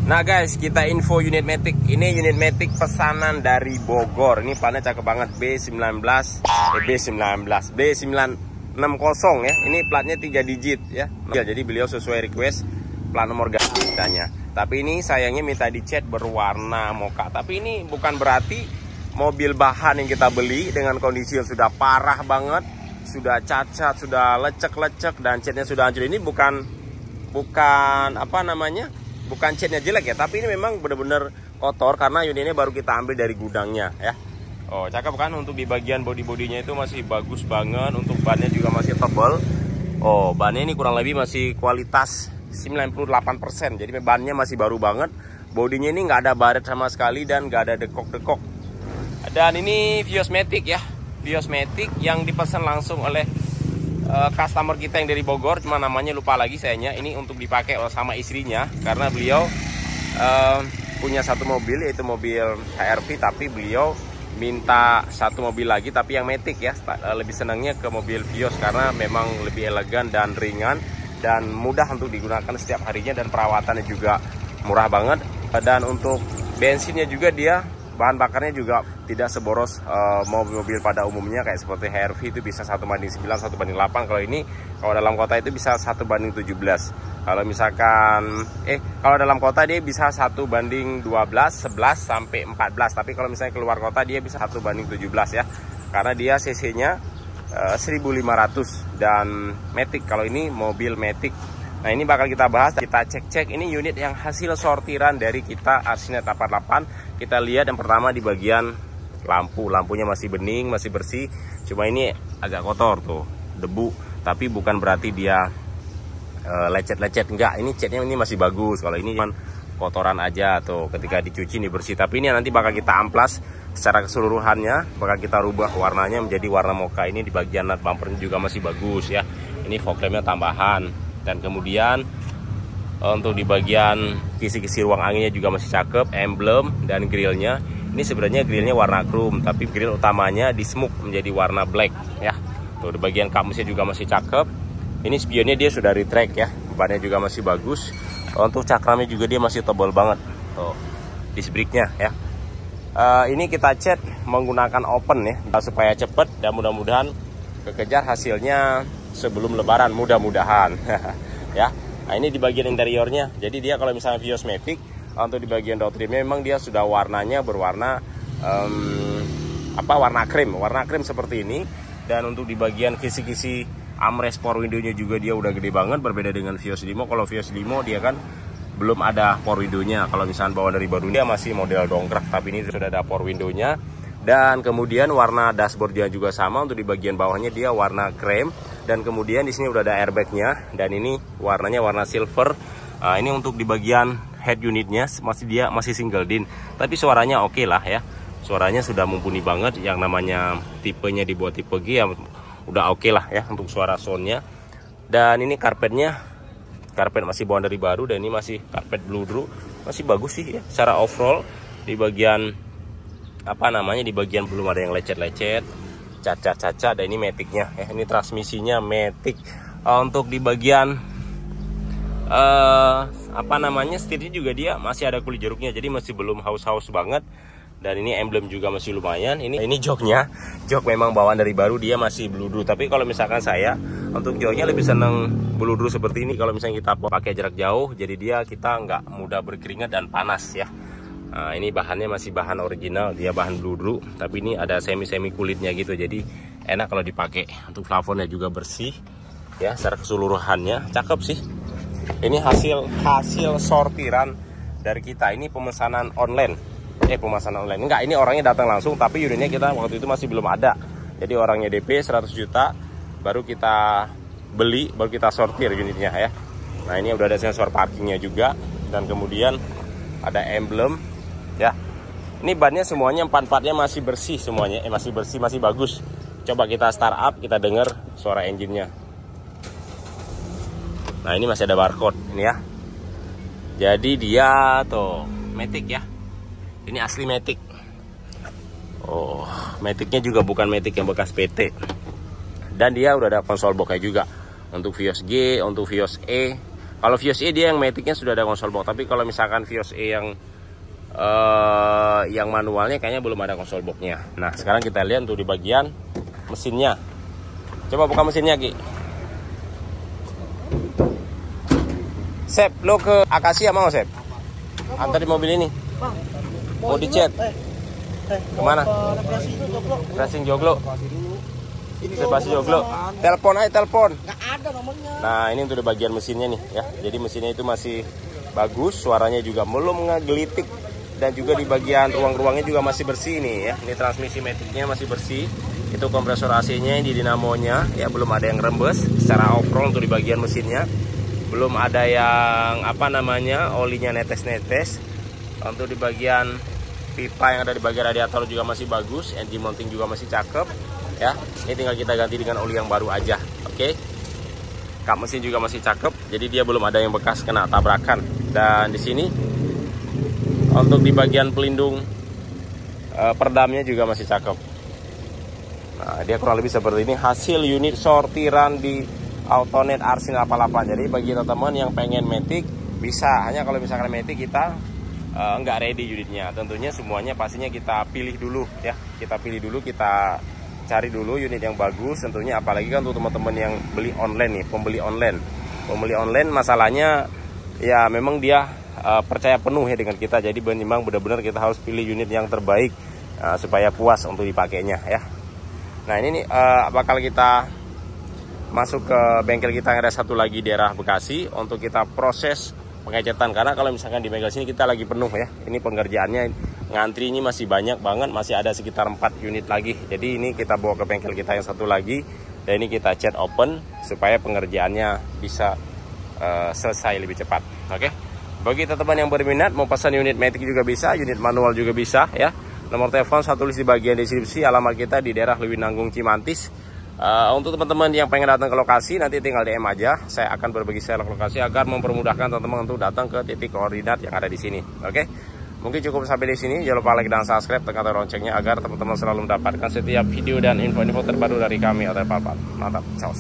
Nah guys, kita info unit Matic. Ini unit Matic pesanan dari Bogor. Ini platnya cakep banget, B960 ya. Ini platnya 3 digit ya. Jadi beliau sesuai request plat nomor gantinya. Tapi ini sayangnya minta dicat berwarna mocha. Tapi ini bukan berarti mobil bahan yang kita beli dengan kondisi yang sudah parah banget, sudah cacat, sudah lecek-lecek dan catnya sudah hancur. Ini bukan apa namanya? Bukan catnya jelek ya, tapi ini memang benar-benar kotor karena unit ini baru kita ambil dari gudangnya ya. Oh, cakep kan? Untuk di bagian bodi-bodinya itu masih bagus banget. Untuk bannya juga masih tebal. Oh, bannya ini kurang lebih masih kualitas 98%. Jadi bannya masih baru banget. Bodinya ini nggak ada baret sama sekali dan nggak ada dekok-dekok. Dan ini Vios Matic ya. Vios Matic yang dipesan langsung oleh customer kita yang dari Bogor, cuma namanya lupa lagi sayanya. Ini untuk dipakai sama istrinya karena beliau punya satu mobil, yaitu mobil HRV, tapi beliau minta satu mobil lagi tapi yang Matic ya. Lebih senangnya ke mobil Vios karena memang lebih elegan dan ringan dan mudah untuk digunakan setiap harinya, dan perawatannya juga murah banget. Dan untuk bensinnya juga dia bahan bakarnya juga tidak seboros mobil-mobil pada umumnya kayak seperti HRV itu bisa 1:9, 1:8. Kalau dalam kota itu bisa 1:17. Kalau misalkan kalau dalam kota dia bisa 1:12, 11 sampai 14. Tapi kalau misalnya keluar kota dia bisa 1:17 ya. Karena dia cc-nya 1500 dan Matic. Kalau ini mobil Matic. Nah, ini bakal kita bahas, kita cek-cek. Ini unit yang hasil sortiran dari kita Arsinet 88. Kita lihat yang pertama di bagian lampunya masih bening, masih bersih. Cuma ini agak kotor tuh, debu. Tapi bukan berarti dia lecet-lecet, enggak. Ini catnya ini masih bagus. Kalau ini cuma kotoran aja tuh, ketika dicuci ini bersih. Tapi ini nanti bakal kita amplas secara keseluruhannya, bakal kita rubah warnanya menjadi warna mocha. Ini di bagian nut bumpernya juga masih bagus ya. Ini fog lampnya tambahan. Dan kemudian untuk di bagian kisi-kisi ruang anginnya juga masih cakep, emblem dan grillnya. Ini sebenarnya grillnya warna chrome, tapi grill utamanya di smoke menjadi warna black ya. Tuh di bagian kamusnya juga masih cakep. Ini spionnya dia sudah retract ya, bannya juga masih bagus. Untuk cakramnya juga dia masih tebal banget. Tuh disc brake-nya ya. Ini kita cat menggunakan open ya, supaya cepet dan mudah-mudahan kekejar hasilnya sebelum lebaran, mudah-mudahan ya. Nah, ini di bagian interiornya. Jadi dia kalau misalnya Vios Matic, untuk di bagian door trimnya memang dia sudah warnanya berwarna warna krem seperti ini. Dan untuk di bagian kisi-kisi armrest power window-nya juga dia udah gede banget, berbeda dengan Vios Limo. Kalau Vios Limo dia kan belum ada power window-nya. Kalau misalnya bawaan dari baru dia masih model dongkrak, tapi ini sudah ada power window-nya. Dan kemudian warna dashboard-nya juga sama. Untuk di bagian bawahnya dia warna krem. Dan kemudian di sini udah ada airbag-nya. Dan ini warnanya warna silver. Ini untuk di bagian head unitnya masih single din. Tapi suaranya oke lah ya. Suaranya sudah mumpuni banget. Yang namanya tipenya dibuat tipe G ya, udah oke lah ya untuk suara soundnya. Dan ini karpet masih bawaan dari baru. Dan ini masih karpet bludru. Masih bagus sih ya. Secara overall di bagian di bagian belum ada yang lecet-lecet, cacat-cacat. Dan ini Matic-nya ya, ini transmisinya Matic. Untuk di bagian setirnya juga dia masih ada kulit jeruknya, jadi masih belum haus-haus banget. Dan ini emblem juga masih lumayan. Ini joknya, jok memang bawaan dari baru, dia masih bludru. Tapi kalau misalkan saya untuk joknya lebih seneng bludru seperti ini. Kalau misalnya kita pakai jarak jauh, jadi kita nggak mudah berkeringat dan panas ya. Nah, ini bahannya masih bahan original, dia bahan bludru, tapi ini ada semi kulitnya gitu, jadi enak kalau dipakai. Untuk plafonnya juga bersih ya, secara keseluruhannya cakep sih. Ini hasil sortiran dari kita. Ini pemesanan online. Enggak, ini orangnya datang langsung, tapi unitnya kita waktu itu masih belum ada. Jadi orangnya DP 100 juta, baru kita beli, baru kita sortir unitnya ya. Nah, ini udah ada sensor parkingnya juga, dan kemudian ada emblem ya. Ini bannya semuanya 4-4-nya masih bersih semuanya, masih bersih, masih bagus. Coba kita start up, kita dengar suara engine-nya. Nah, ini masih ada barcode ini ya. Jadi dia tuh Matic ya. Ini asli Matic. Oh, Matic-nya juga bukan Matic yang bekas PT. Dan dia udah ada konsol boxnya juga. Untuk Vios G, untuk Vios E, Kalau Vios E dia yang maticnya sudah ada konsol box, tapi kalau misalkan Vios E yang manualnya kayaknya belum ada konsol boxnya. Nah sekarang kita lihat tuh di bagian mesinnya. Coba buka mesinnya Ki. Sep, lo ke Akasia mau Sep? Antar di mobil ini. Mau dicet? Kemana? Racing Joglo. Sepasi Joglo. Telepon aja, telepon. Nggak ada nomornya. Nah ini untuk di bagian mesinnya nih ya. Jadi mesinnya itu masih bagus, suaranya juga belum ngegelitik, dan juga di bagian ruang-ruangnya juga masih bersih nih ya. Ini transmisi maticnya masih bersih. Itu kompresor AC-nya di dinamonya ya, belum ada yang rembes. Secara overall untuk di bagian mesinnya belum ada yang olinya netes-netes. Untuk di bagian pipa yang ada di bagian radiator juga masih bagus, engine mounting juga masih cakep ya. Ini tinggal kita ganti dengan oli yang baru aja. Oke. Kap mesin juga masih cakep, jadi dia belum ada yang bekas kena tabrakan. Dan di sini untuk di bagian pelindung perdamnya juga masih cakep. Nah, dia kurang lebih seperti ini hasil unit sortiran di Autonet RC88. Jadi bagi teman-teman yang pengen matic bisa, hanya kalau misalkan matic kita nggak ready unitnya. Tentunya semuanya pastinya kita pilih dulu ya. Kita pilih dulu, kita cari dulu unit yang bagus tentunya, apalagi kan untuk teman-teman yang beli online nih, pembeli online masalahnya ya memang dia percaya penuh ya dengan kita. Jadi memang benar-benar kita harus pilih unit yang terbaik supaya puas untuk dipakainya ya. Nah ini nih bakal kita masuk ke bengkel kita yang ada satu lagi di daerah Bekasi untuk kita proses pengecetan, karena kalau misalkan di bengkel sini kita lagi penuh ya. Ini pengerjaannya ngantrinya masih banyak banget, masih ada sekitar 4 unit lagi. Jadi ini kita bawa ke bengkel kita yang satu lagi, dan ini kita cat open supaya pengerjaannya bisa selesai lebih cepat. Oke. Bagi teman-teman yang berminat mau pesan unit matic juga bisa, unit manual juga bisa ya. Nomor telepon saya tulis di bagian deskripsi, alamat kita di daerah Lewinanggung Cimantis. Untuk teman-teman yang pengen datang ke lokasi, nanti tinggal DM aja. Saya akan berbagi share lokasi agar mempermudahkan teman-teman untuk datang ke titik koordinat yang ada di sini. Oke. Mungkin cukup sampai di sini. Jangan lupa like dan subscribe, tekan tombol loncengnya agar teman-teman selalu mendapatkan setiap video dan info-info terbaru dari kami. Mantap, ciao.